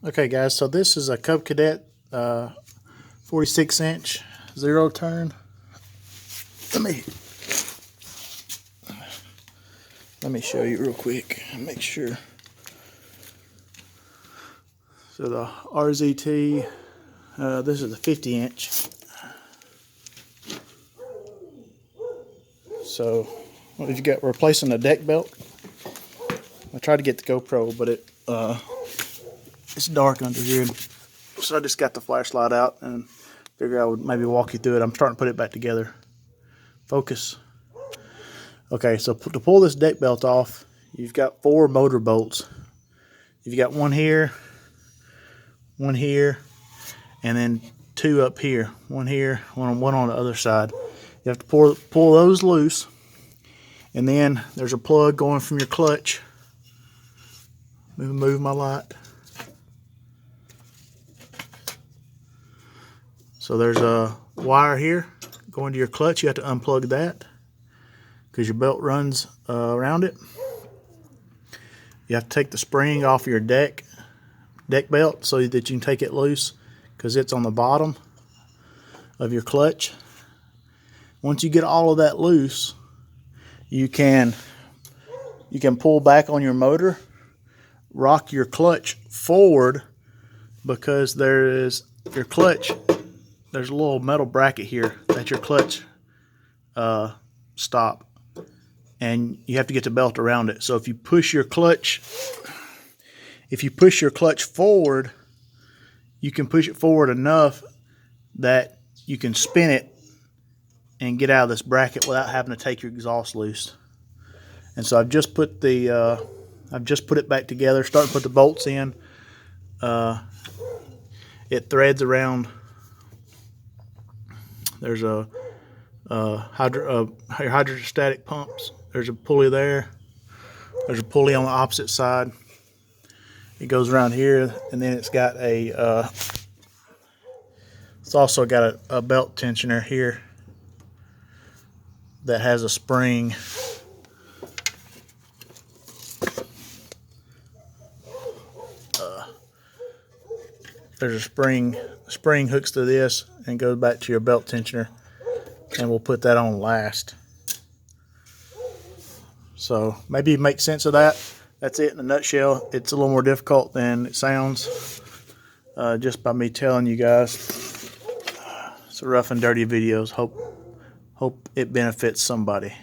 Okay guys, so this is a Cub Cadet 46-inch zero turn. Let me show you real quick. Make sure. So the RZT, this is a 50-inch. So what have you got? We're replacing the deck belt. I tried to get the GoPro, but it's dark under here, so I just got the flashlight out and figured I would maybe walk you through it. I'm starting to put it back together. Focus. Okay, so to pull this deck belt off, you've got 4 motor bolts. You've got one here, and then 2 up here. One here, one on the other side. You have to pull those loose, and then there's a plug going from your clutch. Move my light. So there's a wire here going to your clutch. You have to unplug that because your belt runs around it. You have to take the spring off your deck belt so that you can take it loose because it's on the bottom of your clutch. Once you get all of that loose, you can pull back on your motor, rock your clutch forward because there's a little metal bracket here that your clutch stop, and you have to get the belt around it. So if you push your clutch forward, you can push it forward enough that you can spin it and get out of this bracket without having to take your exhaust loose. And so I've just put it back together, starting to put the bolts in. It threads around. There's your hydrostatic pumps. There's a pulley there. There's a pulley on the opposite side. It goes around here, and then it's also got a belt tensioner here that has a spring. There's a spring. The spring hooks to this and goes back to your belt tensioner, and we'll put that on last. So maybe you make sense of that. That's it in a nutshell. It's a little more difficult than it sounds just by me telling you guys. It's a rough and dirty videos. Hope it benefits somebody.